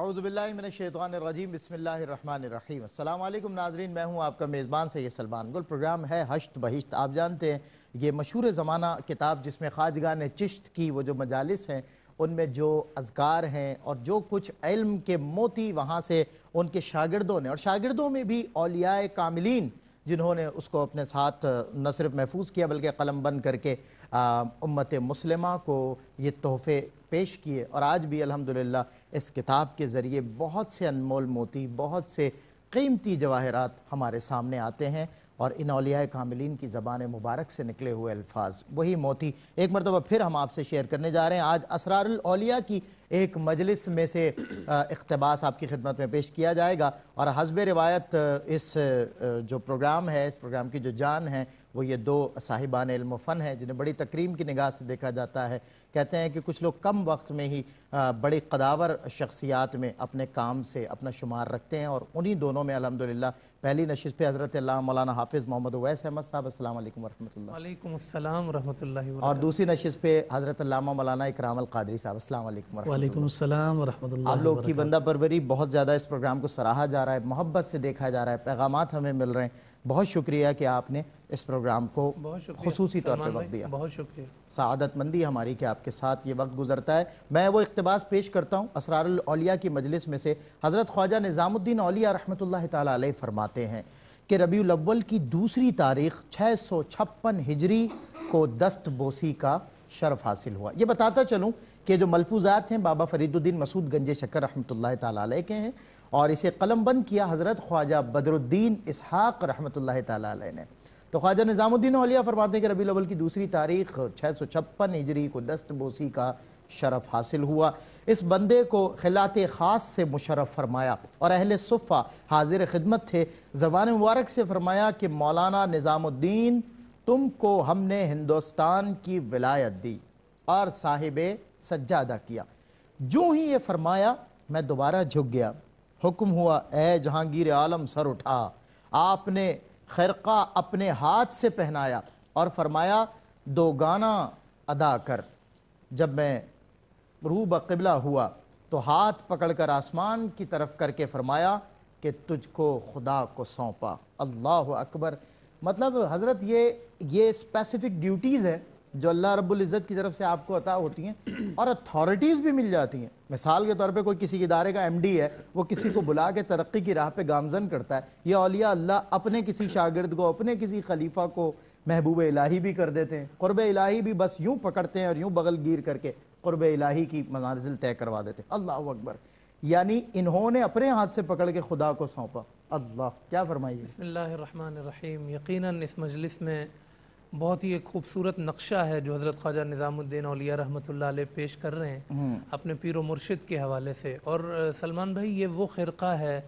اعوذ باللہ من الشیطان الرجیم بسم اللہ الرحمن الرحیم۔ السلام علیکم ناظرین، میں ہوں آپ کا میزبان سید سلمان گل۔ پروگرام ہے ہشت بہشت۔ آپ جانتے ہیں یہ مشہور زمانہ کتاب جس میں خواجگان چشت کی وہ جو مجالس ہیں ان میں جو اذکار ہیں اور جو کچھ علم کے موتی وہاں سے ان کے شاگردوں نے، اور شاگردوں میں بھی اولیاء کاملین جنہوں نے اس کو اپنے ساتھ نہ صرف محفوظ کیا بلکہ قلم بند کر کے امت مسلمہ کو یہ تحفے پیش کیے، اور آج بھی الحمدللہ اس کتاب کے ذریعے بہت سے انمول موتی، بہت سے قیمتی جواہرات ہمارے سامنے آتے ہیں، اور ان اولیاء کاملین کی زبان مبارک سے نکلے ہوئے الفاظ وہی موتی ایک مرتبہ پھر ہم آپ سے شیئر کرنے جا رہے ہیں۔ آج اسرار الاولیاء کی ایک مجلس میں سے اقتباس آپ کی خدمت میں پیش کیا جائے گا، اور حسب روایت اس جو پروگرام ہے، اس پروگرام کی جو جان ہے وہ یہ دو صاحبان علم و فن ہیں جنہیں بڑی تکریم کی نگاہ سے دیکھا جاتا ہے۔ کہتے ہیں کہ کچھ لوگ کم وقت میں ہی بڑی قداور شخصیات میں اپنے کام سے اپنا شمار رکھتے ہیں، اور انہی دونوں میں الحمدللہ پہلی نشست پہ حضرت علامہ مولانا حافظ محمد اویس احمد صاحب، السلام علیکم ورحمۃ اللہ۔ وعلیکم السلام ورحمۃ اللہ وبرکاتہ۔ اور دوسری نشست پہ حضرت علامہ مولانا اکرام القادری صاحب، السلام علیکم ورحمۃ اللہ۔ وعلیکم السلام ورحمۃ اللہ آپ لوگ کی بندہ پروری بہت زیادہ اس پروگرام کو سراہا جا رہا ہے، محبت سے دیکھا جا رہا ہے، پیغامات ہمیں مل رہے ہیں۔ بہت شکریہ کہ آپ نے اس پروگرام کو خصوصی طور پہ وقت دیا۔ بہت شکریہ، سعادت مندی ہماری کہ آپ کے ساتھ یہ وقت گزرتا ہے۔ میں وہ اقتباس پیش کرتا ہوں اسرار الاولیاء کی مجلس میں سے۔ حضرت خواجہ نظام الدین اولیاء رحمۃ اللہ تعالیٰ علیہ فرماتے ہیں کہ ربیع الاول کی دوسری تاریخ 656 ہجری کو دست بوسی کا شرف حاصل ہوا۔ یہ بتاتا چلوں کہ جو ملفوظات ہیں بابا فرید الدین مسعود گنج شکر رحمۃ اللہ تعالیٰ علیہ کے ہیں، اور اسے قلم بند کیا حضرت خواجہ بدر الدین اسحاق رحمۃ اللہ تعالیٰ علیہ نے۔ تو خواجہ نظام الدین اولیاء فرماتے ہیں کہ ربیع الاول کی دوسری تاریخ 656 ہجری کو دست بوسی کا شرف حاصل ہوا۔ اس بندے کو خلات خاص سے مشرف فرمایا، اور اہل صفہ حاضر خدمت تھے۔ زبان مبارک سے فرمایا کہ مولانا نظام الدین تم کو ہم نے ہندوستان کی ولایت دی اور صاحب سجادہ کیا۔ جو ہی یہ فرمایا میں دوبارہ جھک گیا۔ حکم ہوا اے جہانگیر عالم سر اٹھا۔ آپ نے خرقہ اپنے ہاتھ سے پہنایا اور فرمایا دو گانا ادا کر۔ جب میں روح بقبلہ ہوا تو ہاتھ پکڑ کر آسمان کی طرف کر کے فرمایا کہ تجھ کو خدا کو سونپا۔ اللہ اکبر۔ مطلب حضرت یہ اسپیسیفک ڈیوٹیز ہیں جو اللہ رب العزت کی طرف سے آپ کو عطا ہوتی ہیں، اور اتھارٹیز بھی مل جاتی ہیں۔ مثال کے طور پہ کوئی کسی ادارے کا ایم ڈی ہے، وہ کسی کو بلا کے ترقی کی راہ پہ گامزن کرتا ہے۔ یہ اولیاء اللہ اپنے کسی شاگرد کو، اپنے کسی خلیفہ کو محبوب الہی بھی کر دیتے ہیں، قرب الہی بھی بس یوں پکڑتے ہیں اور یوں بغل گیر کر کے قرب الہی کی منازل طے کروا دیتے ہیں۔ اللہ اکبر۔ یعنی انہوں نے اپنے ہاتھ سے پکڑ کے خدا کو سونپا۔ اللہ، کیا فرمائیے؟ بسم اللہ الرحمن الرحیم۔ یقیناً اس مجلس میں بہت ہی ایک خوبصورت نقشہ ہے جو حضرت خواجہ نظام الدین اولیاء رحمۃ اللہ علیہ پیش کر رہے ہیں اپنے پیر و مرشد کے حوالے سے۔ اور سلمان بھائی، یہ وہ خرقہ ہے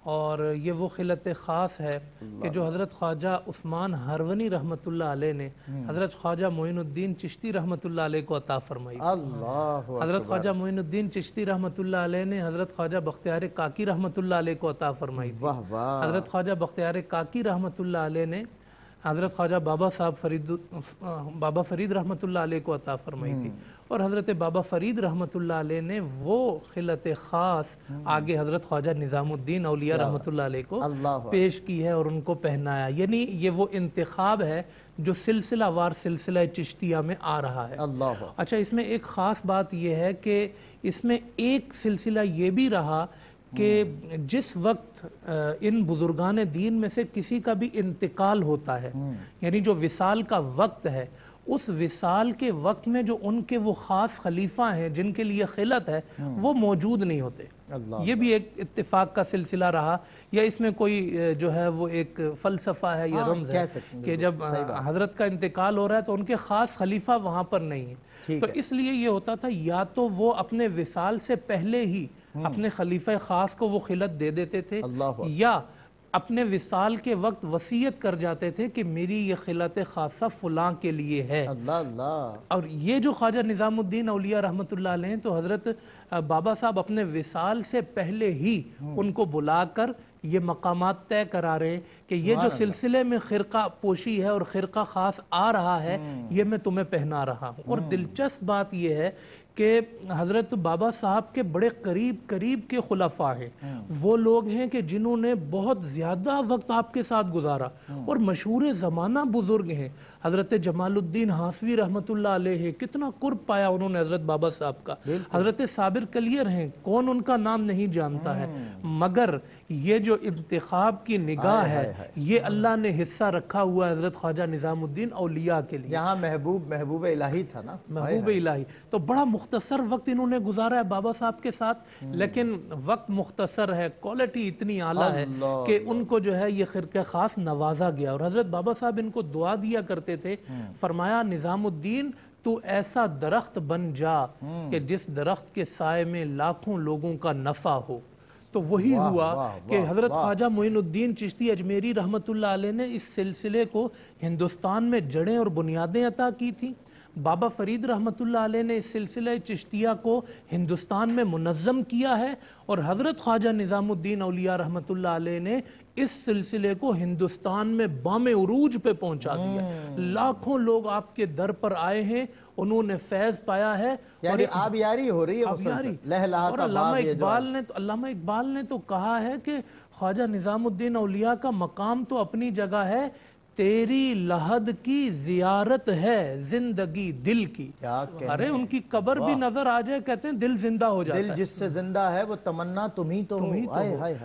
اور یہ وہ خلت خاص ہے کہ جو حضرت خواجہ عثمان ہرونی رحمۃ اللہ علیہ نے حضرت خواجہ معین الدین چشتی رحمۃ اللہ علیہ کو عطا فرمائی۔ اللہ حضرت خواجہ معین الدین چشتی رحمۃ اللہ علیہ نے حضرت خواجہ بختیار کاکی رحمۃ اللہ علیہ کو عطا فرمائی تھی۔ واہ واہ۔ حضرت خواجہ بختیار کاکی رحمۃ اللہ علیہ نے حضرت خواجہ بابا فرید رحمۃ اللہ علیہ کو عطا فرمائی تھی، اور حضرت بابا فرید رحمۃ اللہ علیہ نے وہ خلت خاص آگے حضرت خواجہ نظام الدین اولیاء رحمۃ اللہ علیہ کو پیش کی ہے اور ان کو پہنایا۔ یعنی یہ وہ انتخاب ہے جو سلسلہ وار سلسلہ چشتیہ میں آ رہا ہے۔ اچھا، اس میں ایک خاص بات یہ ہے کہ اس میں ایک سلسلہ یہ بھی رہا کہ جس وقت ان بزرگان دین میں سے کسی کا بھی انتقال ہوتا ہے، یعنی جو وصال کا وقت ہے، اس وصال کے وقت میں جو ان کے وہ خاص خلیفہ ہیں جن کے لیے خلت ہے وہ موجود نہیں ہوتے۔ یہ بھی ایک اتفاق کا سلسلہ رہا، یا اس میں کوئی جو ہے وہ ایک فلسفہ ہے یا رمز ہے کہ جب حضرت کا انتقال ہو رہا ہے تو ان کے خاص خلیفہ وہاں پر نہیں ہیں، تو اس لیے یہ ہوتا تھا یا تو وہ اپنے وصال سے پہلے ہی اپنے خلیفہ خاص کو وہ خلت دے دیتے تھے، یا اپنے وصال کے وقت وصیت کر جاتے تھے کہ میری یہ خلت خاصہ فلاں کے لیے ہے۔ اور یہ جو خواجہ نظام الدین اولیاء رحمۃ اللہ علیہ تو حضرت بابا صاحب اپنے وصال سے پہلے ہی ان کو بلا کر یہ مقامات طے کرا رہے کہ یہ جو سلسلے میں خرقہ پوشی ہے اور خرقہ خاص آ رہا ہے یہ میں تمہیں پہنا رہا ہوں. اور دلچسپ بات یہ ہے کہ حضرت بابا صاحب کے بڑے قریب کے خلفاء ہیں. وہ لوگ ہیں کہ جنہوں نے بہت زیادہ وقت آپ کے ساتھ گزارا اور مشہور زمانہ بزرگ ہیں. حضرت جمال الدین ہاسوی رحمت اللہ علیہ کتنا قرب پایا انہوں نے حضرت بابا صاحب کا. حضرت صابر کلیر ہیں, کون ان کا نام نہیں جانتا ہے, مگر یہ جو انتخاب کی نگاہ ہے یہ اللہ نے حصہ رکھا ہوا ہے حضرت خواجہ نظام الدین اولیاء کے لیے. یہاں محبوب الہی تھا نا, محبوب الہی. تو بڑا مختصر وقت انہوں نے گزارا ہے بابا صاحب کے ساتھ, لیکن وقت مختصر ہے, کوالٹی اتنی اعلیٰ ہے کہ ان کو جو ہے یہ خرقہ خاص نوازا گیا. اور حضرت بابا صاحب ان کو دعا دیا کرتے تھے, فرمایا نظام الدین تو ایسا درخت بن جا کہ جس درخت کے سائے میں لاکھوں لوگوں کا نفع ہو. تو وہی ہوا کہ حضرت خواجہ معین الدین چشتی اجمیری رحمت اللہ علیہ نے اس سلسلے کو ہندوستان میں جڑیں اور بنیادیں عطا کی تھیں. بابا فرید رحمت اللہ علیہ نے اس سلسلہ چشتیہ کو ہندوستان میں منظم کیا ہے, اور حضرت خواجہ نظام الدین اولیاء رحمت اللہ علیہ نے اس سلسلے کو ہندوستان میں بام عروج پہ پہنچا دیا. لاکھوں لوگ آپ کے در پر آئے ہیں, انہوں نے فیض پایا ہے, یعنی آبیاری ہو رہی ہے مسلسل, لہلہاتا اور علامہ اقبال نے تو کہا ہے کہ خواجہ نظام الدین اولیاء کا مقام تو اپنی جگہ ہے, تیری لحد کی زیارت ہے زندگی دل کی. ارے ان کی قبر بھی نظر آ جائے کہتے ہیں دل زندہ ہو جاتا ہے. دل جس سے زندہ ہے وہ تمنا تم ہی تو ہو.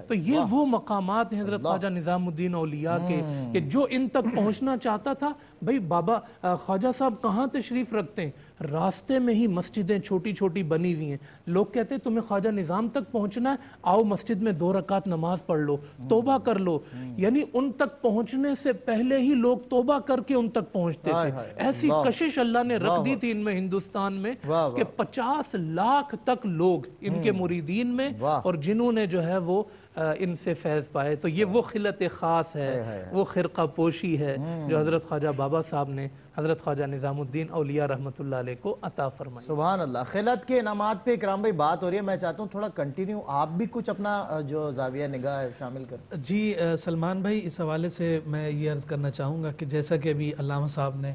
تو یہ وہ مقامات ہیں حضرت خواجہ نظام الدین اولیاء کے کہ جو ان تک پہنچنا چاہتا تھا. بھئی بابا خواجہ صاحب کہاں تشریف رکھتے ہیں, راستے میں ہی مسجدیں چھوٹی چھوٹی بنی ہوئی ہیں. لوگ کہتے ہیں تمہیں خواجہ نظام تک پہنچنا ہے, آؤ مسجد میں 2 رکعت نماز پڑھ لو, توبہ کر لو. یعنی ان تک پہنچنے سے پہلے ہی لوگ توبہ کر کے ان تک پہنچتے تھے. ایسی کشش اللہ نے رکھ دی تھی ان میں ہندوستان میں کہ 50 لاکھ تک لوگ ان کے مریدین میں, اور جنہوں نے جو ہے وہ ان سے فیض پائے. تو یہ وہ خلت خاص ہے, وہ خرقہ پوشی ہے جو حضرت خواجہ بابا صاحب نے حضرت خواجہ نظام الدین اولیاء رحمت اللہ علیہ کو عطا فرمائی. سبحان اللہ. خلت کے انعامات پہ اکرام بھائی بات ہو رہی ہے, میں چاہتا ہوں تھوڑا کنٹینیو آپ بھی کچھ اپنا جو زاویہ نگاہ شامل کریں. جی سلمان بھائی, اس حوالے سے میں یہ عرض کرنا چاہوں گا کہ جیسا کہ ابھی علامہ صاحب نے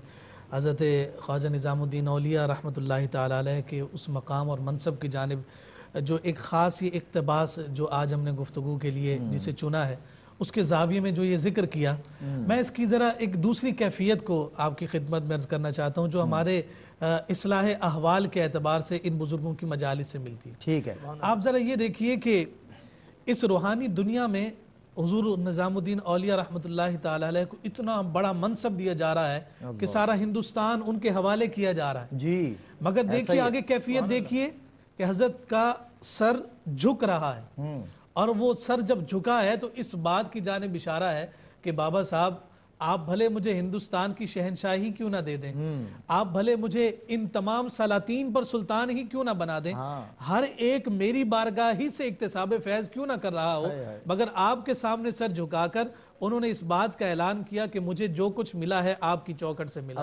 حضرت خواجہ نظام الدین اولیاء رحمت اللہ تعالی علیہ کے اس مقام اور منصب کی جانب جو ایک خاص یہ اقتباس جو آج ہم نے گفتگو کے لیے جسے چنا ہے, اس کے زاویے میں جو یہ ذکر کیا, میں اس کی ذرا ایک دوسری کیفیت کو آپ کی خدمت میں عرض کرنا چاہتا ہوں جو ہمارے اصلاح احوال کے اعتبار سے ان بزرگوں کی مجالس سے ملتی ہے. ٹھیک ہے. آپ ذرا یہ دیکھیے کہ اس روحانی دنیا میں حضور نظام الدین اولیاء رحمت اللہ تعالی علیہ کو اتنا بڑا منصب دیا جا رہا ہے کہ سارا ہندوستان ان کے حوالے کیا جا رہا ہے. جی مگر دیکھیے آگے کیفیت دیکھیے کہ حضرت کا سر جھک رہا ہے, اور وہ سر جب جھکا ہے تو اس بات کی جانب اشارہ ہے کہ بابا صاحب آپ بھلے مجھے ہندوستان کی شہنشاہی کیوں نہ دے دیں, آپ بھلے مجھے ان تمام سلاطین پر سلطان ہی کیوں نہ بنا دیں, ہر ایک میری بارگاہ ہی سے اکتساب فیض کیوں نہ کر رہا ہو, مگر آپ کے سامنے سر جھکا کر انہوں نے اس بات کا اعلان کیا کہ مجھے جو کچھ ملا ہے آپ کی چوکھٹ سے ملا,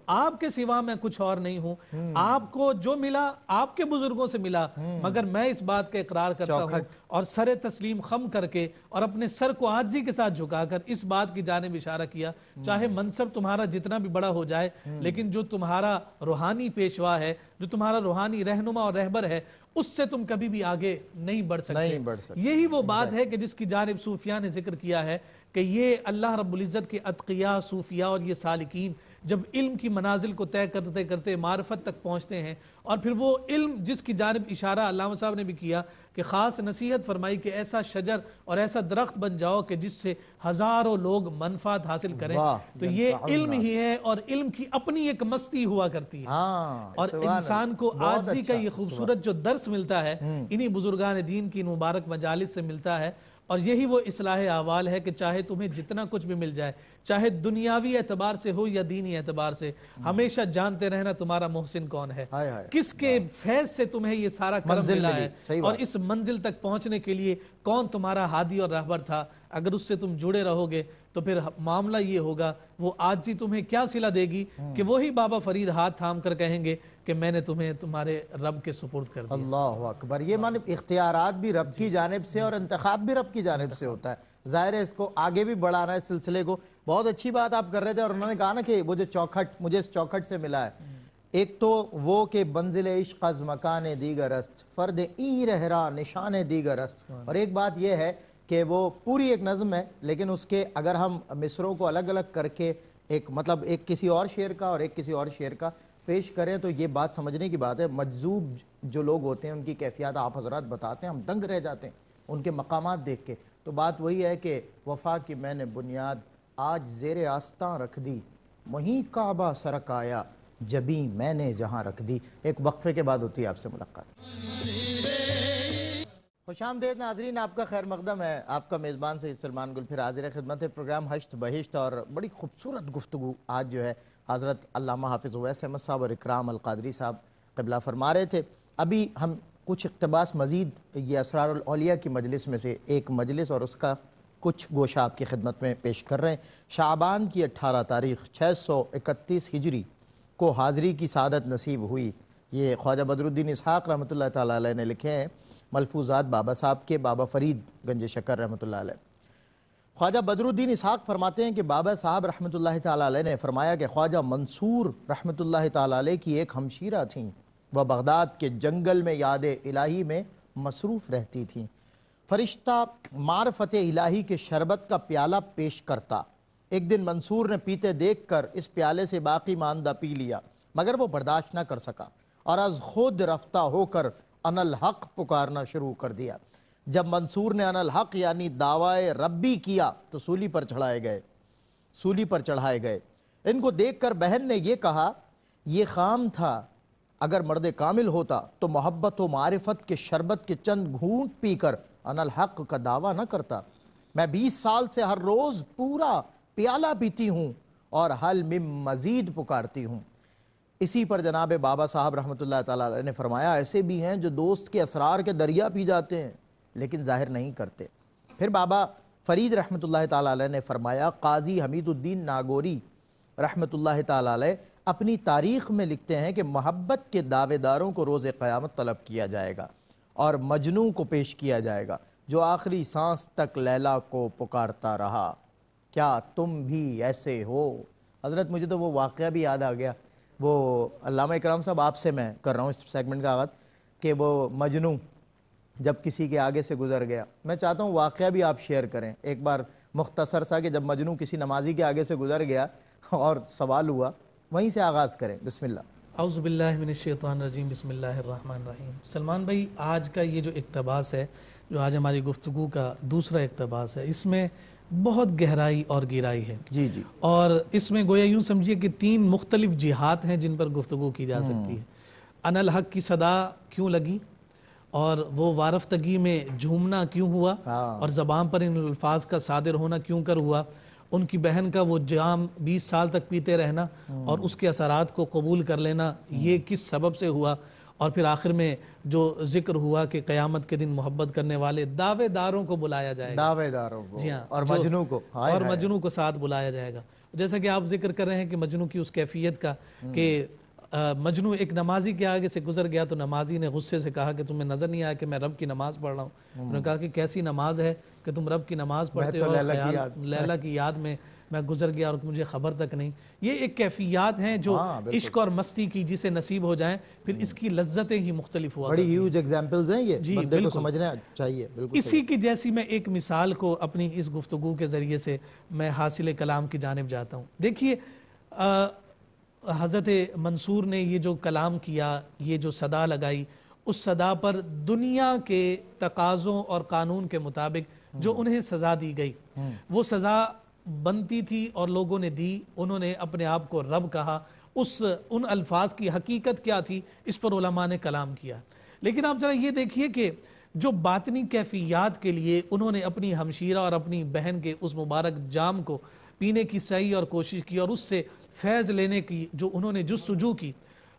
آپ کے سوا میں کچھ اور نہیں ہوں, آپ کو جو ملا آپ کے بزرگوں سے ملا, مگر میں اس بات کا اقرار کرتا ہوں اور سر تسلیم خم کر کے اور اپنے سر کو عاجزی کے ساتھ جھکا کر اس بات کی جانب اشارہ کیا, چاہے منصب تمہارا جتنا بھی بڑا ہو جائے لیکن جو تمہارا روحانی پیشوا ہے, جو تمہارا روحانی رہنما اور رہبر ہے, اس سے تم کبھی بھی آگے نہیں بڑھ سکتے. یہی وہ بات ہے کہ جس کی جانب صوفیاء نے ذکر کیا ہے کہ یہ اللہ رب العزت کے اتقیاء صوفیاء اور یہ سالکین جب علم کی منازل کو طے کرتے کرتے معرفت تک پہنچتے ہیں, اور پھر وہ علم جس کی جانب اشارہ علامہ صاحب نے بھی کیا کہ خاص نصیحت فرمائی کہ ایسا شجر اور ایسا درخت بن جاؤ کہ جس سے ہزاروں لوگ منفعت حاصل کریں, تو یہ علم ہی ہے, اور علم کی اپنی ایک مستی ہوا کرتی ہے, اور انسان کو عاجزی کا یہ خوبصورت جو درس ملتا ہے انہی بزرگان دین کی مبارک مجالس سے ملتا ہے. اور یہی وہ اصلاح احوال ہے کہ چاہے تمہیں جتنا کچھ بھی مل جائے, چاہے دنیاوی اعتبار سے ہو یا دینی اعتبار سے, ہمیشہ جانتے رہنا تمہارا محسن کون ہے, کس کے فیض سے تمہیں یہ سارا کرم ملا ہے, اور اس منزل تک پہنچنے کے لیے کون تمہارا ہادی اور رہبر تھا. اگر اس سے تم جڑے رہو گے تو پھر معاملہ یہ ہوگا, وہ عاجزی تمہیں کیا صلہ دے گی کہ وہی بابا فرید ہاتھ تھام کر کہیں گے کہ میں نے تمہیں تمہارے رب کے سپرد کر دیا۔ اللہ اکبر، یہ معنی اختیارات بھی رب کی جانب سے اور انتخاب بھی رب کی جانب سے ہوتا ہے۔ ظاہر ہے اس کو آگے بھی بڑھانا ہے سلسلے کو۔ بہت اچھی بات آپ کر رہے تھے، اور انہوں نے کہا نا کہ وہ جو چوکھٹ مجھے اس چوکھٹ سے ملا ہے، ایک تو وہ کہ منزل عشق از مکان دیگر است، فرد این رہرا نشان دیگر است، اور ایک بات یہ ہے کہ وہ پوری ایک نظم ہے، لیکن اس کے اگر ہم مصروں کو الگ الگ کر کے ایک مطلب ایک کسی اور شعر کا اور ایک کسی اور شعر کا پیش کریں تو یہ بات سمجھنے کی بات ہے۔ مجذوب جو لوگ ہوتے ہیں ان کی کیفیات آپ حضرات بتاتے ہیں، ہم دنگ رہ جاتے ہیں ان کے مقامات دیکھ کے۔ تو بات وہی ہے کہ وفا کی میں نے بنیاد آج زیر آستاں رکھ دی، وہیں کعبہ سرک آیا جبیں میں نے جہاں رکھ دی۔ ایک وقفے کے بعد ہوتی ہے آپ سے ملاقات۔ خوش آمدید ناظرین، آپ کا خیر مقدم ہے۔ آپ کا میزبان سید سلمان گل پھر حاضر خدمت ہے پروگرام ہشت بہشت، اور بڑی خوبصورت گفتگو آج جو ہے حضرت علامہ حافظ اویس احمد صاحب اور اکرام القادری صاحب قبلہ فرما رہے تھے۔ ابھی ہم کچھ اقتباس مزید یہ اسرار الاولیاء کی مجلس میں سے ایک مجلس اور اس کا کچھ گوشہ آپ کی خدمت میں پیش کر رہے ہیں۔ شعبان کی 18 تاریخ 631 ہجری کو حاضری کی سعادت نصیب ہوئی۔ یہ خواجہ بدر الدین اسحاق رحمۃ اللہ تعالیٰ علیہ نے لکھے ہیں، ملفوظات بابا صاحب کے، بابا فرید گنج شکر رحمۃ اللہ علیہ۔ خواجہ بدر الدین اسحاق فرماتے ہیں کہ بابا صاحب رحمۃ اللہ تعالیٰ علیہ نے فرمایا کہ خواجہ منصور رحمۃ اللہ تعالیٰ علیہ کی ایک ہمشیرہ تھیں، وہ بغداد کے جنگل میں یاد الہی میں مصروف رہتی تھیں۔ فرشتہ معرفت الہی کے شربت کا پیالہ پیش کرتا، ایک دن منصور نے پیتے دیکھ کر اس پیالے سے باقی ماندہ پی لیا، مگر وہ برداشت نہ کر سکا اور از خود رفتہ ہو کر ان الحق پکارنا شروع کر دیا۔ جب منصور نے ان الحق یعنی دعوی ربی کیا تو سولی پر چڑھائے گئے۔ ان کو دیکھ کر بہن نے یہ کہا، یہ خام تھا، اگر مرد کامل ہوتا تو محبت و معرفت کے شربت کے چند گھونٹ پی کر ان الحق کا دعویٰ نہ کرتا۔ میں 20 سال سے ہر روز پورا پیالہ پیتی ہوں اور حل من مزید پکارتی ہوں۔ اسی پر جناب بابا صاحب رحمۃ اللہ تعالیٰ علیہ نے فرمایا، ایسے بھی ہیں جو دوست کے اسرار کے دریا پی جاتے ہیں لیکن ظاہر نہیں کرتے۔ پھر بابا فرید رحمۃ اللہ تعالیٰ علیہ نے فرمایا، قاضی حمید الدین ناگوری رحمۃ اللہ تعالیٰ علیہ اپنی تاریخ میں لکھتے ہیں کہ محبت کے دعوے داروں کو روز قیامت طلب کیا جائے گا اور مجنوں کو پیش کیا جائے گا جو آخری سانس تک لیلا کو پکارتا رہا۔ کیا تم بھی ایسے ہو؟ حضرت مجھے تو وہ واقعہ بھی یاد آ گیا، وہ علامہ اکرام صاحب آپ سے میں کر رہا ہوں اس سیگمنٹ کا آغاز، کہ وہ مجنوں جب کسی کے آگے سے گزر گیا، میں چاہتا ہوں واقعہ بھی آپ شیئر کریں ایک بار مختصر سا، کہ جب مجنوں کسی نمازی کے آگے سے گزر گیا اور سوال ہوا، وہیں سے آغاز کریں۔ بسم اللہ۔ اعوذ باللہ من الشیطان الرجیم، بسم اللہ الرحمن الرحیم۔ سلمان بھائی، آج کا یہ جو اقتباس ہے، جو آج ہماری گفتگو کا دوسرا اقتباس ہے، اس میں بہت گہرائی اور گہرائی ہے۔ جی جی۔ اور اس میں گویا یوں سمجھیے کہ 3 مختلف جہات ہیں جن پر گفتگو کی جا سکتی ہے۔ ان الحق کی صدا کیوں لگی، اور وہ وارفتگی میں جھومنا کیوں ہوا، اور زبان پر ان الفاظ کا صادر ہونا کیوں کر ہوا، ان کی بہن کا وہ جام 20 سال تک پیتے رہنا اور اس کے اثرات کو قبول کر لینا یہ کس سبب سے ہوا، اور پھر آخر میں جو ذکر ہوا کہ قیامت کے دن محبت کرنے والے دعوے داروں کو بلایا جائے گا، دعوے داروں کو، جی ہاں، اور مجنوں کو، اور مجنوں کو ساتھ بلایا جائے گا۔ جیسا کہ آپ ذکر کر رہے ہیں کہ مجنوں کی اس کیفیت کا، کہ مجنوں ایک نمازی کے آگے سے گزر گیا تو نمازی نے غصے سے کہا کہ تمہیں نظر نہیں آیا کہ میں رب کی نماز پڑھ رہا ہوں؟ انہوں نے کہا کہ کیسی نماز ہے کہ تم رب کی نماز پڑھتے ہو، لیلا کی یاد میں میں گزر گیا اور مجھے خبر تک نہیں۔ یہ ایک کیفیات ہیں جو عشق اور مستی کی جسے نصیب ہو جائیں پھر اس کی لذتیں ہی مختلف ہوا۔ بڑی ہیوج ایگزامپلز ہیں یہ، بندے کو سمجھنا چاہیے۔ اسی کی جیسی میں ایک مثال کو اپنی اس گفتگو کے ذریعے سے میں حاصل کلام کی جانب جاتا ہوں۔ دیکھیے، حضرت منصور نے یہ جو کلام کیا، یہ جو صدا لگائی، اس صدا پر دنیا کے تقاضوں اور قانون کے مطابق جو انہیں سزا دی گئی، وہ سزا بنتی تھی اور لوگوں نے دی۔ انہوں نے اپنے آپ کو رب کہا، ان الفاظ کی حقیقت کیا تھی اس پر علماء نے کلام کیا۔ لیکن آپ ذرا یہ دیکھیے کہ جو باطنی کیفیات کے لیے انہوں نے اپنی ہمشیرہ اور اپنی بہن کے اس مبارک جام کو پینے کی سعی اور کوشش کی اور اس سے فیض لینے کی جو انہوں نے جستجو کی،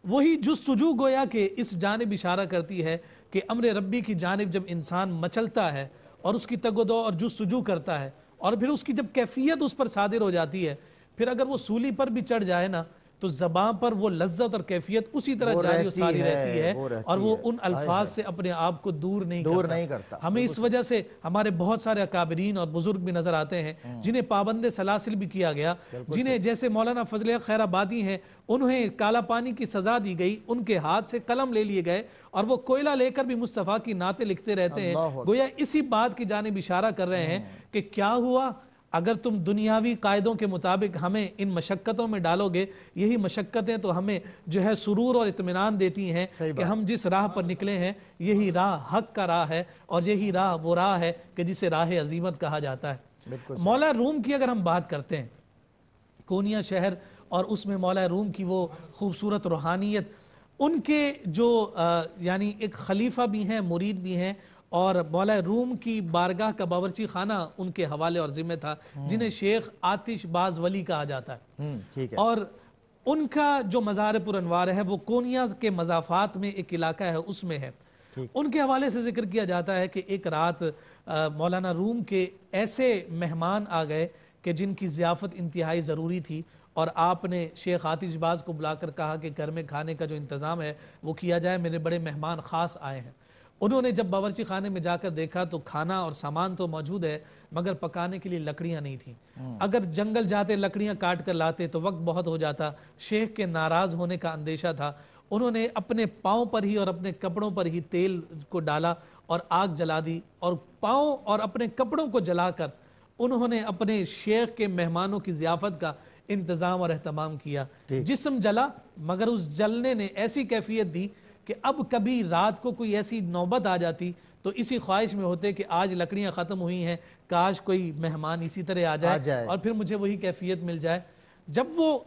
وہی جستجو گویا کہ اس جانب اشارہ کرتی ہے کہ امر ربی کی جانب جب انسان مچلتا ہے اور اس کی تگ و دو اور جستجو کرتا ہے، اور پھر اس کی جب کیفیت اس پر صادر ہو جاتی ہے، پھر اگر وہ سولی پر بھی چڑھ جائے نا تو زبان پر وہ لذت اور کیفیت اسی طرح جاری و ساری رہتی ہے اور وہ ان الفاظ سے اپنے آپ کو دور نہیں کرتا۔ ہمیں اس وجہ سے ہمارے بہت سارے اکابرین اور بزرگ بھی نظر آتے ہیں جنہیں پابند سلاسل بھی کیا گیا، جنہیں جیسے مولانا فضل حق خیر آبادی ہیں، انہیں کالا پانی کی سزا دی گئی، ان کے ہاتھ سے قلم لے لیے گئے اور وہ کوئلہ لے کر بھی مصطفیٰ کی نعتیں لکھتے رہتے ہیں، گویا اسی بات کی جانب اشارہ کر رہے ہیں کہ کیا ہوا اگر تم دنیاوی قاعدوں کے مطابق ہمیں ان مشقتوں میں ڈالو گے، یہی مشقتیں تو ہمیں جو ہے سرور اور اطمینان دیتی ہیں کہ ہم جس راہ پر نکلے ہیں یہی راہ حق کا راہ ہے، اور یہی راہ وہ راہ ہے کہ جسے راہ عزیمت کہا جاتا ہے۔ مولا روم کی اگر ہم بات کرتے ہیں، کونیا شہر اور اس میں مولا روم کی وہ خوبصورت روحانیت، ان کے جو یعنی ایک خلیفہ بھی ہیں، مرید بھی ہیں، اور مولا روم کی بارگاہ کا باورچی خانہ ان کے حوالے اور ذمہ تھا، جنہیں شیخ آتش باز ولی کہا جاتا ہے، اور ان کا جو مزار پر انوار ہے وہ کونیا کے مضافات میں ایک علاقہ ہے، اس میں ہے۔ ان کے حوالے سے ذکر کیا جاتا ہے کہ ایک رات مولانا روم کے ایسے مہمان آ گئے کہ جن کی ضیافت انتہائی ضروری تھی، اور آپ نے شیخ آتش باز کو بلا کر کہا کہ گھر میں کھانے کا جو انتظام ہے وہ کیا جائے، میرے بڑے مہمان خاص آئے ہیں۔ انہوں نے جب باورچی خانے میں جا کر دیکھا تو کھانا اور سامان تو موجود ہے مگر پکانے کے لیے لکڑیاں نہیں تھیں۔ اگر جنگل جاتے لکڑیاں کاٹ کر لاتے تو وقت بہت ہو جاتا، شیخ کے ناراض ہونے کا اندیشہ تھا۔ انہوں نے اپنے پاؤں پر ہی اور اپنے کپڑوں پر ہی تیل کو ڈالا اور آگ جلا دی، اور پاؤں اور اپنے کپڑوں کو جلا کر انہوں نے اپنے شیخ کے مہمانوں کی ضیافت کا انتظام اور اہتمام کیا۔ جسم جلا مگر اس جلنے نے ایسی کیفیت دی کہ اب کبھی رات کو کوئی ایسی نوبت آ جاتی تو اسی خواہش میں ہوتے کہ آج لکڑیاں ختم ہوئی ہیں، کاش کوئی مہمان اسی طرح آ جائے اور پھر مجھے وہی کیفیت مل جائے۔ جب وہ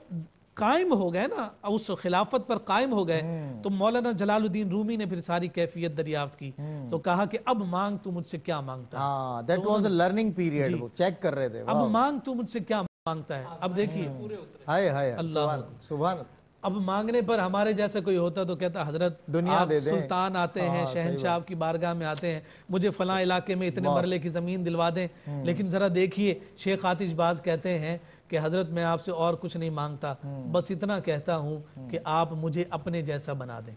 قائم ہو گئے نا، اس خلافت پر قائم ہو گئے، تو مولانا جلال الدین رومی نے پھر ساری کیفیت دریافت کی تو کہا کہ اب مانگ تو مجھ سے کیا مانگتا ہے۔ that was a learning period، وہ چیک کر رہے تھے، اب مانگ تو مجھ سے کیا مانگتا ہے۔ اب دیکھیے سبحان، اب مانگنے پر ہمارے جیسا کوئی ہوتا تو کہتا حضرت آپ سلطان آتے ہیں، شہنشاہ کی بارگاہ میں آتے ہیں، مجھے فلاں علاقے میں اتنے مرلے کی زمین دلوا دیں، لیکن ذرا دیکھیے شیخ آتش باز کہتے ہیں کہ حضرت میں آپ سے اور کچھ نہیں مانگتا، بس اتنا کہتا ہوں کہ آپ مجھے اپنے جیسا بنا دیں،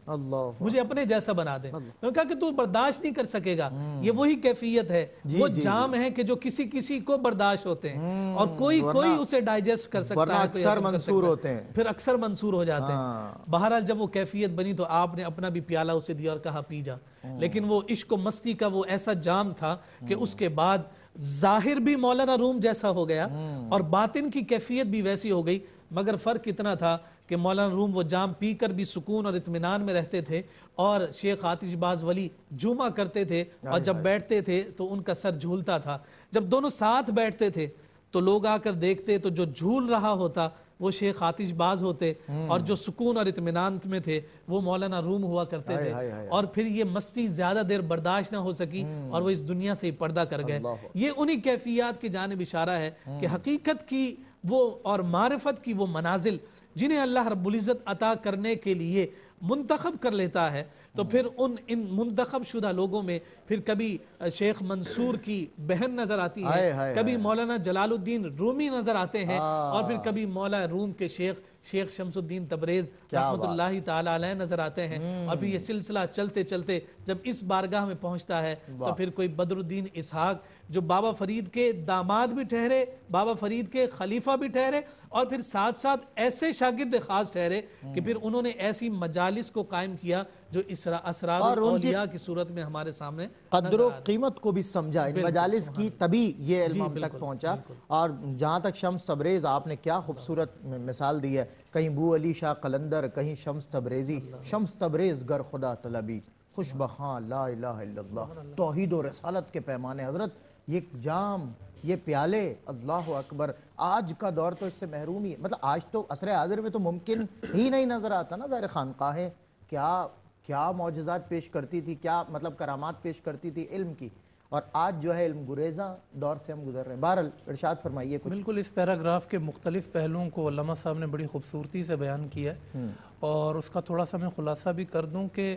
مجھے اپنے جیسا بنا دیں۔ میں نے کہا کہ تو برداشت نہیں کر سکے گا، یہ وہی کیفیت ہے، وہ جام ہے کہ جو کسی کسی کو برداشت ہوتے ہیں اور کوئی اسے ڈائجسٹ کر سکتا ہے، اکثر منصور ہوتے ہیں، پھر اکثر منصور ہو جاتے ہیں۔ بہرحال جب وہ کیفیت بنی تو آپ نے اپنا بھی پیالہ اسے دیا اور کہا پی جا، لیکن وہ عشق و مستی کا وہ ایسا جام تھا کہ اس کے بعد ظاہر بھی مولانا روم جیسا ہو گیا اور باطن کی کیفیت بھی ویسی ہو گئی، مگر فرق اتنا تھا کہ مولانا روم وہ جام پی کر بھی سکون اور اطمینان میں رہتے تھے، اور شیخ آتش باز ولی جمعہ کرتے تھے اور جب بیٹھتے تھے تو ان کا سر جھولتا تھا۔ جب دونوں ساتھ بیٹھتے تھے تو لوگ آ کر دیکھتے تو جو جھول رہا ہوتا وہ شیخ آتش باز ہوتے، اور جو سکون اور اطمینان میں تھے وہ مولانا روم ہوا کرتے تھے، اور پھر یہ مستی زیادہ دیر برداشت نہ ہو سکی اور وہ اس دنیا سے ہی پردہ کر گئے۔ یہ انہی کیفیات کی جانب اشارہ ہے کہ حقیقت کی وہ اور معرفت کی وہ منازل جنہیں اللہ رب العزت عطا کرنے کے لیے منتخب کر لیتا ہے، تو پھر ان منتخب شدہ لوگوں میں پھر کبھی شیخ منصور کی بہن نظر آتی ہے، کبھی مولانا جلال الدین رومی نظر آتے ہیں، اور پھر کبھی مولا روم کے شیخ شمس الدین تبریز رحمت اللہ تعالی علیہ نظر آتے ہیں، اور پھر یہ سلسلہ چلتے چلتے جب اس بارگاہ میں پہنچتا ہے تو پھر کوئی بدر الدین اسحاق جو بابا فرید کے داماد بھی ٹھہرے، بابا فرید کے خلیفہ بھی ٹھہرے، اور پھر ساتھ ساتھ ایسے شاگرد خاص ٹھہرے کہ پھر انہوں نے ایسی مجالس کو قائم کیا جو اسرار الاولیاء کی صورت میں ہمارے سامنے قدر و قیمت کو بھی سمجھا ان مجالس کی، تبھی یہ علم ہم تک پہنچا۔ اور جہاں تک شمس تبریز، آپ نے کیا خوبصورت مثال دی ہے، کہیں بو علی شاہ قلندر، کہیں شمس تبریزی، شمس تبریز گر خدا طلبی، خوش بخاں لا الہ الا اللہ، توحید و رسالت کے پیمانے حضرت، یہ جام، یہ پیالے، اللہ اکبر۔ آج کا دور تو اس سے محروم ہی ہے، مطلب آج تو عصر حاضر میں تو ممکن ہی نہیں نظر آتا نا، ظاہر خانقاہیں کیا معجزات پیش کرتی تھی، کیا مطلب کرامات پیش کرتی تھی علم کی، اور آج جو ہے علم گریزاں دور سے ہم گزر رہے ہیں۔ بہرحال ارشاد فرمائیے کچھ۔ بالکل، اس پیراگراف کے مختلف پہلوؤں کو علامہ صاحب نے بڑی خوبصورتی سے بیان کیا ہے، اور اس کا تھوڑا سا میں خلاصہ بھی کر دوں کہ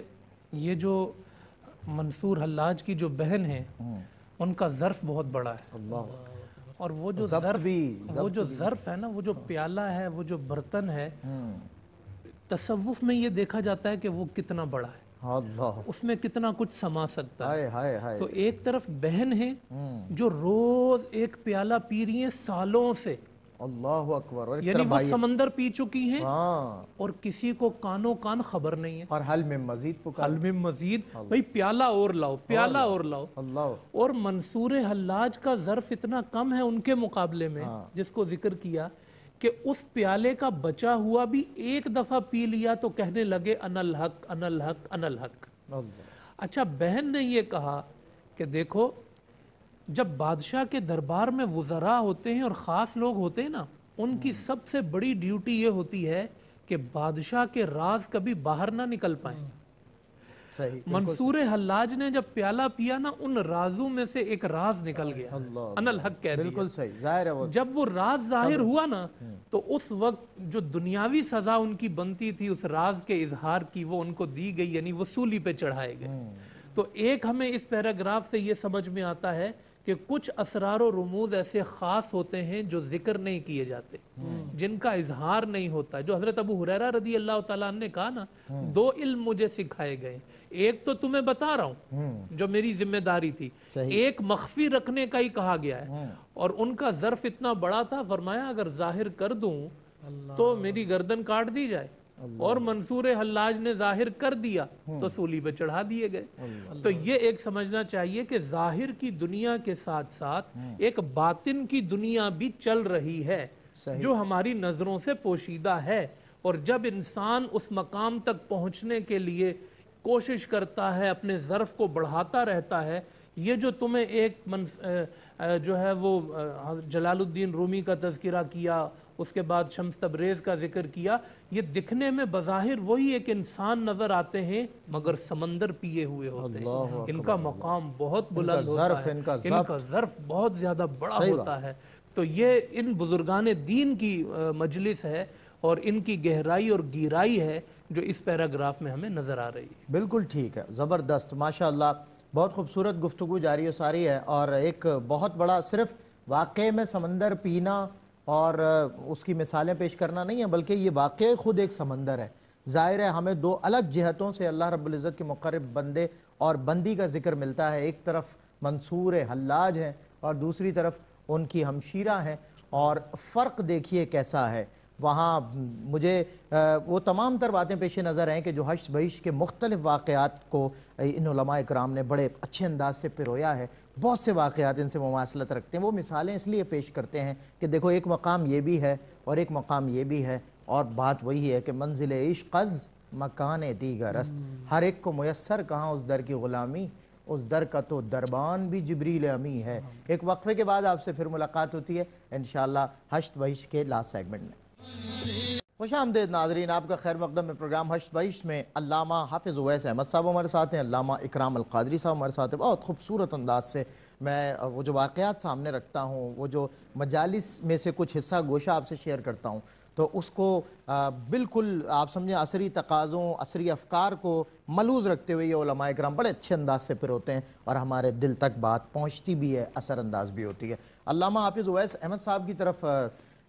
یہ جو منصور حلاج کی جو بہن ہے ان کا ظرف بہت بڑا ہے، اور وہ جو ظرف ہے نا، وہ جو پیالہ ہے، وہ جو برتن ہے، تصوف میں یہ دیکھا جاتا ہے کہ وہ کتنا بڑا ہے، اس میں کتنا کچھ سما سکتا ہے۔ تو ایک طرف بہن ہے جو روز ایک پیالہ پی رہی ہیں سالوں سے، اللہ اکبر، یعنی وہ سمندر پی چکی ہیں اور کسی کو کانوں کان خبر نہیں ہے، اور حل میں مزید پکار، حل میں مزید، بھئی پیالہ اور لاؤ، پیالہ اور لاؤ۔ اور منصور حلاج کا ظرف اتنا کم ہے ان کے مقابلے میں، جس کو ذکر کیا کہ اس پیالے کا بچا ہوا بھی ایک دفعہ پی لیا تو کہنے لگے انا الحق انا الحق انا الحق۔ اچھا، بہن نے یہ کہا کہ دیکھو، جب بادشاہ کے دربار میں وزراء ہوتے ہیں اور خاص لوگ ہوتے ہیں نا، ان کی سب سے بڑی ڈیوٹی یہ ہوتی ہے کہ بادشاہ کے راز کبھی باہر نہ نکل پائیں۔ منصور حلاج نے جب پیالہ پیا نا، ان رازوں میں سے ایک راز نکل گیا، انا الحق کہہ دیا۔ بالکل صحیح، ظاہر ہے وہ جب وہ راز ظاہر ہوا نا، تو اس وقت جو دنیاوی سزا ان کی بنتی تھی اس راز کے اظہار کی، وہ ان کو دی گئی، یعنی وہ سولی پہ چڑھائے گئے۔ تو ایک ہمیں اس پیراگراف سے یہ سمجھ میں آتا ہے کہ کچھ اسرار و رموز ایسے خاص ہوتے ہیں جو ذکر نہیں کیے جاتے، جن کا اظہار نہیں ہوتا۔ جو حضرت ابو ہریرہ رضی اللہ تعالیٰ عنہ نے کہا نا، دو علم مجھے سکھائے گئے، ایک تو تمہیں بتا رہا ہوں جو میری ذمہ داری تھی، ایک مخفی رکھنے کا ہی کہا گیا ہے، اور ان کا ظرف اتنا بڑا تھا، فرمایا اگر ظاہر کر دوں تو میری گردن کاٹ دی جائے، اور منصور حلاج نے ظاہر کر دیا تو سولی پہ چڑھا دیے گئے۔ تو یہ ایک سمجھنا چاہیے کہ ظاہر کی دنیا کے ساتھ ساتھ ایک باطن کی دنیا بھی چل رہی ہے جو ہماری نظروں سے پوشیدہ ہے، اور جب انسان اس مقام تک پہنچنے کے لیے کوشش کرتا ہے، اپنے ظرف کو بڑھاتا رہتا ہے، یہ جو تمہیں ایک جو ہے وہ جلال الدین رومی کا تذکرہ کیا، اس کے بعد شمس تبریز کا ذکر کیا، یہ دکھنے میں بظاہر وہی ایک انسان نظر آتے ہیں مگر سمندر پیے ہوئے ہوتے ہیں۔ ان کا مقام بہت بلند ہوتا ہے، ان کا ظرف بہت زیادہ بڑا ہوتا ہے۔ تو یہ ان بزرگان دین کی مجلس ہے اور ان کی گہرائی اور گیرائی ہے جو اس پیراگراف میں ہمیں نظر آ رہی ہے۔ بالکل ٹھیک ہے، زبردست، ماشاءاللہ، بہت خوبصورت گفتگو جاری و ساری ہے، اور ایک بہت بڑا صرف واقعے میں سمندر پینا اور اس کی مثالیں پیش کرنا نہیں ہے، بلکہ یہ واقعہ خود ایک سمندر ہے۔ ظاہر ہے ہمیں دو الگ جہتوں سے اللہ رب العزت کے مقرب بندے اور بندی کا ذکر ملتا ہے، ایک طرف منصور حلاج ہیں اور دوسری طرف ان کی ہمشیرہ ہیں، اور فرق دیکھیے کیسا ہے۔ وہاں مجھے وہ تمام تر باتیں پیش نظر ہیں کہ جو حشر بہشت کے مختلف واقعات کو ان علماء اکرام نے بڑے اچھے انداز سے پرویا ہے۔ بہت سے واقعات ان سے مماثلت رکھتے ہیں، وہ مثالیں اس لیے پیش کرتے ہیں کہ دیکھو ایک مقام یہ بھی ہے اور ایک مقام یہ بھی ہے، اور بات وہی ہے کہ منزل عشق از مکان دیگر است، ہر ایک کو میسر کہاں اس در کی غلامی، اس در کا تو دربان بھی جبریل امی ہے۔ ایک وقفے کے بعد آپ سے پھر ملاقات ہوتی ہے انشاءاللہ حشر بہشت کے لاسٹ سیگمنٹ میں۔ خوش آمدید ناظرین، آپ کا خیر مقدم میں پروگرام حشر بہشت میں علامہ حافظ اویس احمد صاحب ہمارے ساتھ ہیں، علامہ اکرام القادری صاحب ہمارے ساتھ ہیں۔ بہت خوبصورت انداز سے میں وہ جو واقعات سامنے رکھتا ہوں، وہ جو مجالس میں سے کچھ حصہ گوشہ آپ سے شیئر کرتا ہوں، تو اس کو بالکل آپ سمجھیں عصری تقاضوں، عصری افکار کو ملحوظ رکھتے ہوئے یہ علماء اکرام بڑے اچھے انداز سے پروتے ہیں، اور ہمارے دل تک بات پہنچتی بھی ہے، اثر انداز بھی ہوتی ہے۔ علامہ حافظ اویس احمد صاحب کی طرف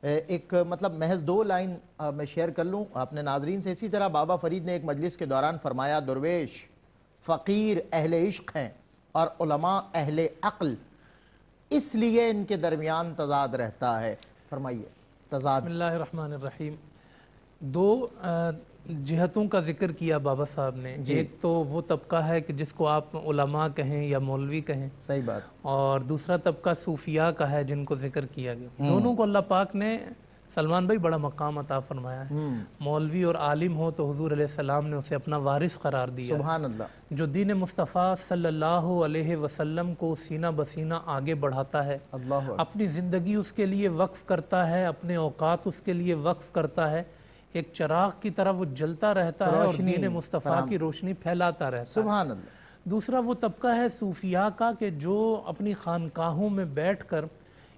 ایک مطلب محض دو لائن میں شیئر کر لوں اپنے ناظرین سے۔ اسی طرح بابا فرید نے ایک مجلس کے دوران فرمایا، درویش فقیر اہل عشق ہیں اور علماء اہل عقل، اس لیے ان کے درمیان تضاد رہتا ہے۔ فرمائیے تضاد۔ بسم اللہ الرحمن الرحیم۔ دو جہتوں کا ذکر کیا بابا صاحب نے، ایک تو وہ طبقہ ہے کہ جس کو آپ علماء کہیں یا مولوی کہیں، صحیح بات، اور دوسرا طبقہ صوفیاء کا ہے جن کو ذکر کیا گیا۔ دونوں کو اللہ پاک نے، سلمان بھائی، بڑا مقام عطا فرمایا ہے۔ مولوی اور عالم ہو تو حضور علیہ السلام نے اسے اپنا وارث قرار دیا، سبحان اللہ، جو دین مصطفیٰ صلی اللہ علیہ وسلم کو سینہ بسینہ آگے بڑھاتا ہے، اپنی زندگی اس کے لیے وقف کرتا ہے، اپنے اوقات اس کے لیے وقف کرتا ہے، ایک چراغ کی طرح وہ جلتا رہتا ہے اور دین مصطفیٰ کی روشنی پھیلاتا رہتا ہے۔ سبحان اللہ۔ دوسرا وہ طبقہ ہے صوفیاء کا کہ جو اپنی خانقاہوں میں بیٹھ کر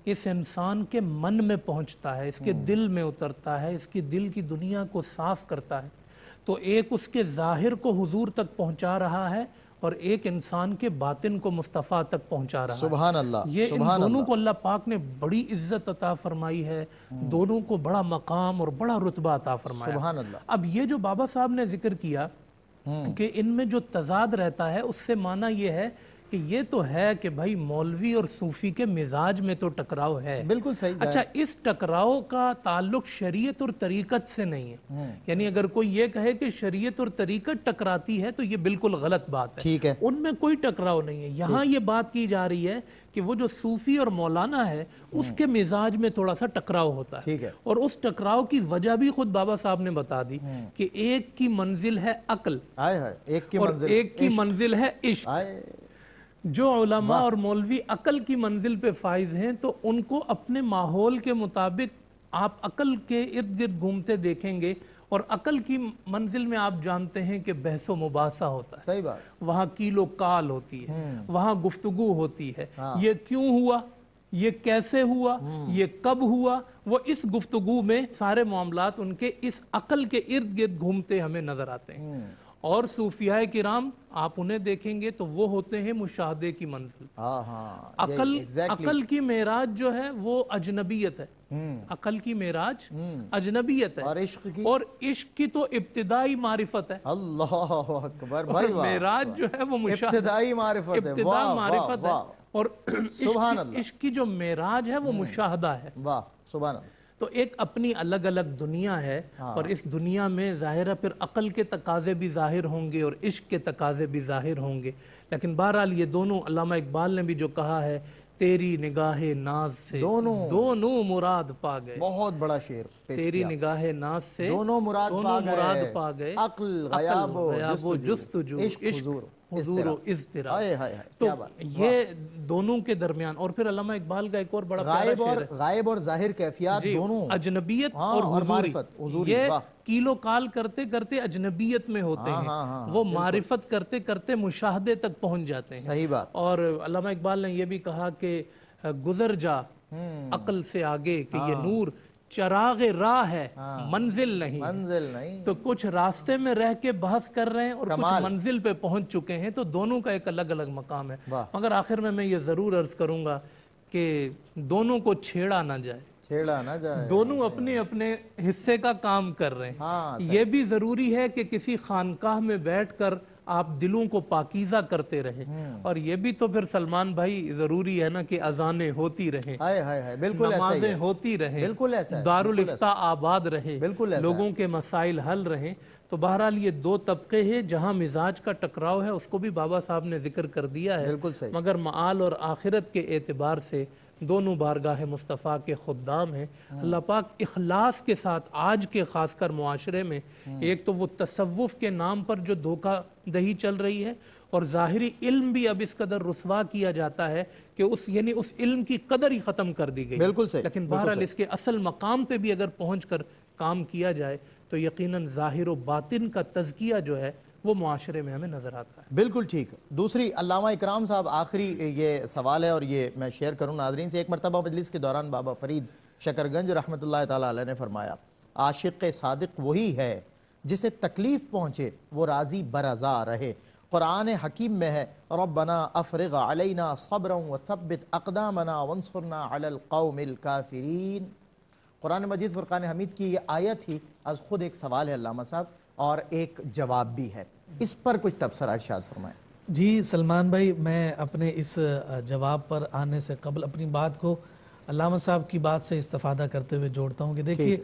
اس انسان کے من میں پہنچتا ہے، اس کے دل میں اترتا ہے، اس کی دل کی دنیا کو صاف کرتا ہے۔ تو ایک اس کے ظاہر کو حضور تک پہنچا رہا ہے، اور ایک انسان کے باطن کو مصطفیٰ تک پہنچا رہا ہے. سبحان اللہ. یہ ان دونوں کو اللہ پاک نے بڑی عزت عطا فرمائی ہے, دونوں کو بڑا مقام اور بڑا رتبہ عطا فرمایا. سبحان اللہ. اب یہ جو بابا صاحب نے ذکر کیا کہ ان میں جو تضاد رہتا ہے, اس سے معنی یہ ہے کہ یہ تو ہے کہ بھائی مولوی اور صوفی کے مزاج میں تو ٹکراؤ ہے. بالکل صحیح. اچھا, اس ٹکراؤ کا تعلق شریعت اور طریقت سے نہیں ہے. یعنی اگر کوئی یہ کہے کہ شریعت اور طریقت ٹکراتی ہے تو یہ بالکل غلط بات ہے. ٹھیک ہے. ان میں کوئی ٹکراؤ نہیں ہے. یہاں یہ بات کی جا رہی ہے کہ وہ جو صوفی اور مولانا ہے اس کے مزاج میں تھوڑا سا ٹکراؤ ہوتا ہے. ٹھیک ہے. اور اس ٹکراؤ کی وجہ بھی خود بابا صاحب نے بتا دی کہ ایک کی منزل ہے عقل اور ایک کی منزل ہے عشق. جو علماء اور مولوی عقل کی منزل پہ فائز ہیں تو ان کو اپنے ماحول کے مطابق آپ عقل کے ارد گرد گھومتے دیکھیں گے, اور عقل کی منزل میں آپ جانتے ہیں کہ بحث و مباحثہ ہوتا ہے. صحیح بات. وہاں کیل و کال ہوتی ہے, وہاں گفتگو ہوتی ہے. یہ کیوں ہوا, یہ کیسے ہوا, یہ کب ہوا, وہ اس گفتگو میں سارے معاملات ان کے اس عقل کے ارد گرد گھومتے ہمیں نظر آتے ہیں. اور صوفیاء کرام آپ انہیں دیکھیں گے تو وہ ہوتے ہیں مشاہدے کی منزل. عقل کی معراج جو ہے وہ اجنبیت ہے. عقل کی معراج اجنبیت ہے, اور عشق کی تو ابتدائی معرفت ہے. اللہ اکبر. معراج جو ہے وہ ابتدائی معرفت ہے, معرفت ہے, اور عشق کی جو معراج ہے وہ مشاہدہ ہے. واہ سبحان اللہ. تو ایک اپنی الگ الگ دنیا ہے, اور اس دنیا میں ظاہر ہے پھر عقل کے تقاضے بھی ظاہر ہوں گے اور عشق کے تقاضے بھی ظاہر ہوں گے. لیکن بہرحال یہ دونوں, علامہ اقبال نے بھی جو کہا ہے, تیری نگاہ ناز سے دونوں مراد پا گئے. بہت بڑا شعر. تیری نگاہ ناز سے دونوں مراد پا گئے. عقل غیاب و جستجو, عشق حضور و اضطراب. تو یہ دونوں کے درمیان, اور پھر علامہ اقبال کا ایک اور بڑا پیارا شعر ہے, غائب اور ظاہر کیفیات دونوں, اجنبیت اور حضوری. یہ کیلو کال کرتے کرتے اجنبیت میں ہوتے ہیں, وہ معرفت کرتے کرتے مشاہدے تک پہنچ جاتے ہیں. صحیح بات. اور علامہ اقبال نے یہ بھی کہا کہ گزر جا عقل سے آگے کہ یہ نور چراغ راہ ہے, منزل نہیں. تو کچھ راستے میں رہ کے بحث کر رہے ہیں اور کچھ منزل پہ پہنچ چکے ہیں, تو دونوں کا ایک الگ الگ مقام ہے. مگر آخر میں یہ ضرور عرض کروں گا کہ دونوں کو چھیڑا نہ جائے, دونوں اپنے اپنے حصے کا کام کر رہے ہیں. یہ بھی ضروری ہے کہ کسی خانقاہ میں بیٹھ کر آپ دلوں کو پاکیزہ کرتے رہیں, اور یہ بھی تو پھر سلمان بھائی ضروری ہے نا کہ اذانیں ہوتی رہیں, نمازیں ہوتی رہیں, دارالفتہ آباد رہے, لوگوں کے مسائل حل رہیں. تو بہرحال یہ دو طبقے ہیں, جہاں مزاج کا ٹکراؤ ہے اس کو بھی بابا صاحب نے ذکر کر دیا ہے, مگر معال اور آخرت کے اعتبار سے دونوں بارگاہ مصطفیٰ کے خدام ہیں. اللہ پاک اخلاص کے ساتھ آج کے خاص کر معاشرے میں, ایک تو وہ تصوف کے نام پر جو دھوکہ دہی چل رہی ہے, اور ظاہری علم بھی اب اس قدر رسوا کیا جاتا ہے کہ اس علم کی قدر ہی ختم کر دی گئی. لیکن بہرحال اس کے اصل مقام پہ بھی اگر پہنچ کر کام کیا جائے تو یقیناً ظاہر و باطن کا تزکیہ جو ہے وہ معاشرے میں ہمیں نظر آتا ہے. بالکل ٹھیک. دوسری, علامہ اکرام صاحب آخری یہ سوال ہے اور یہ میں شیئر کروں ناظرین سے. ایک مرتبہ مجلس کے دوران بابا فرید شکرگنج رحمۃ اللہ تعالیٰ علیہ نے فرمایا, عاشق صادق وہی ہے جسے تکلیف پہنچے وہ راضی برضا رہے. قرآن حکیم میں ہے, ربنا افرغ علینا صبرا وثبت اقدامنا وانصرنا علی القوم الکافرین. قرآن مجید فرقان حمید کی یہ آیت ہی از خود ایک سوال ہے علامہ صاحب, اور ایک جواب بھی ہے. اس پر کچھ تبصرہ ارشاد فرمائیں. جی سلمان بھائی, میں اپنے اس جواب پر آنے سے قبل اپنی بات کو علامہ صاحب کی بات سے استفادہ کرتے ہوئے جوڑتا ہوں کہ دیکھیے,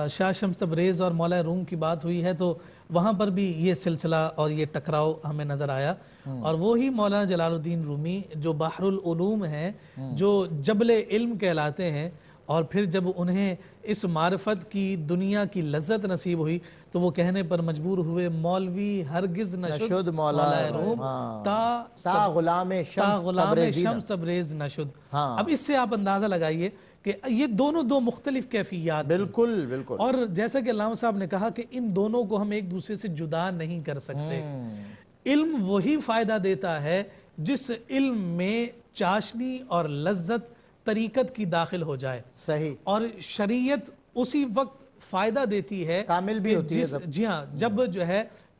شاہ شمس تبریز اور مولا روم کی بات ہوئی ہے تو وہاں پر بھی یہ سلسلہ اور یہ ٹکراؤ ہمیں نظر آیا, اور وہی مولانا جلال الدین رومی جو بحر العلوم ہیں, جو جبل علم کہلاتے ہیں, اور پھر جب انہیں اس معرفت کی دنیا کی لذت نصیب ہوئی تو وہ کہنے پر مجبور ہوئے, مولوی ہرگز نشد مولا روم تا غلام شمس تبریز نشد. اب اس سے آپ اندازہ لگائیے کہ یہ دونوں دو مختلف کیفیات. بالکل. اور جیسا کہ علامہ صاحب نے کہا کہ ان دونوں کو ہم ایک دوسرے سے جدا نہیں کر سکتے. علم وہی فائدہ دیتا ہے جس علم میں چاشنی اور لذت طریقت کی داخل ہو جائے. صحیح. اور شریعت اسی وقت فائدہ دیتی ہے, کامل بھی ہوتی ہے. جی ہاں, جب جو ہے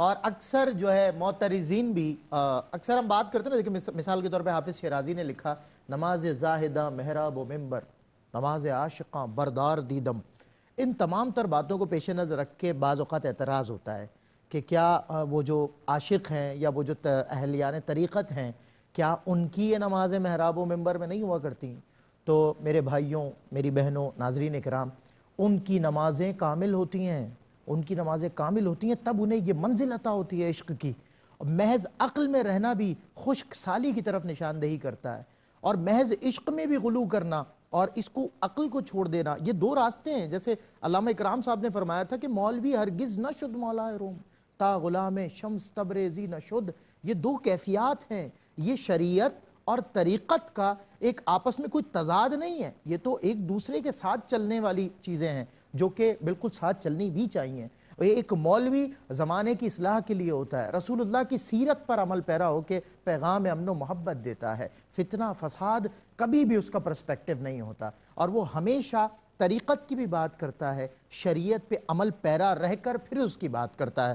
اور اکثر جو ہے معترضین بھی اکثر ہم بات کرتے ہیں نا، دیکھیں مثال کے طور پہ حافظ شیرازی نے لکھا نماز زاہدہ محراب و منبر، نماز عاشقاں بردار دیدم. ان تمام تر باتوں کو پیش نظر رکھ کے بعض اوقات اعتراض ہوتا ہے کہ کیا وہ جو عاشق ہیں یا وہ جو اہلیان طریقت ہیں کیا ان کی یہ نمازیں محراب و منبر میں نہیں ہوا کرتی؟ تو میرے بھائیوں، میری بہنوں، ناظرین اکرام، ان کی نمازیں کامل ہوتی ہیں، ان کی نمازیں کامل ہوتی ہیں، تب انہیں یہ منزل عطا ہوتی ہے عشق کی. محض عقل میں رہنا بھی خشک سالی کی طرف نشاندہی کرتا ہے، اور محض عشق میں بھی غلو کرنا اور اس کو عقل کو چھوڑ دینا، یہ دو راستے ہیں. جیسے علامہ اکرام صاحب نے فرمایا تھا کہ مولوی ہرگز نہ شد مولا روم تا غلام شمس تبریزی نہ شد. یہ دو کیفیات ہیں، یہ شریعت اور طریقت کا ایک آپس میں کوئی تضاد نہیں ہے، یہ تو ایک دوسرے کے ساتھ چلنے والی چیزیں ہیں جو کہ بالکل ساتھ چلنی بھی چاہیے. ایک مولوی زمانے کی اصلاح کے لیے ہوتا ہے، رسول اللہ کی سیرت پر عمل پیرا ہو کے پیغام امن و محبت دیتا ہے. فتنہ فساد کبھی بھی اس کا پرسپیکٹیو نہیں ہوتا، اور وہ ہمیشہ طریقت کی بھی بات کرتا ہے، شریعت پہ عمل پیرا رہ کر پھر اس کی بات کرتا ہے.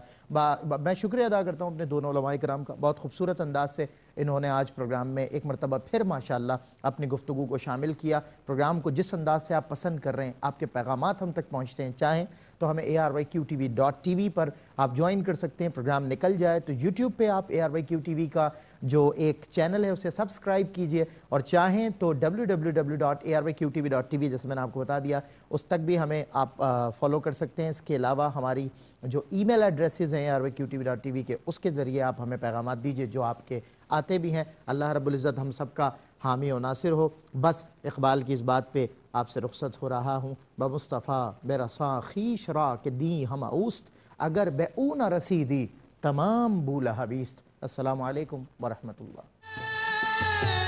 میں شکریہ ادا کرتا ہوں اپنے دونوں علماء کرام کا، بہت خوبصورت انداز سے انہوں نے آج پروگرام میں ایک مرتبہ پھر ماشاءاللہ اپنی گفتگو کو شامل کیا. پروگرام کو جس انداز سے آپ پسند کر رہے ہیں، آپ کے پیغامات ہم تک پہنچتے ہیں، چاہیں تو ہمیں ARYQTV.tv پر آپ جوائن کر سکتے ہیں. پروگرام نکل جائے تو یوٹیوب پہ آپ ARYQTV کا جو ایک چینل ہے اسے سبسکرائب کیجئے، اور چاہیں تو www.ARYQTV.tv جیسے میں نے آپ کو بتا دیا اس تک بھی ہمیں آپ فالو کر سکتے ہیں. اس کے علاوہ ہماری جو ای میل ایڈریسز ہیں ARYQTV.tv کے، اس کے ذریعے آپ ہمیں پیغامات دیجئے جو آپ کے آتے بھی ہیں. اللہ رب العزت ہم سب کا حامی و ناصر ہو. بس اقبال کی اس بات پہ آپ سے رخصت ہو رہا ہوں. بمصطفیٰ بے رساں خیش را کہ دی ہم اوست، اگر بے او نہ رسیدی تمام بولہ بیست. السلام علیکم ورحمۃ اللہ.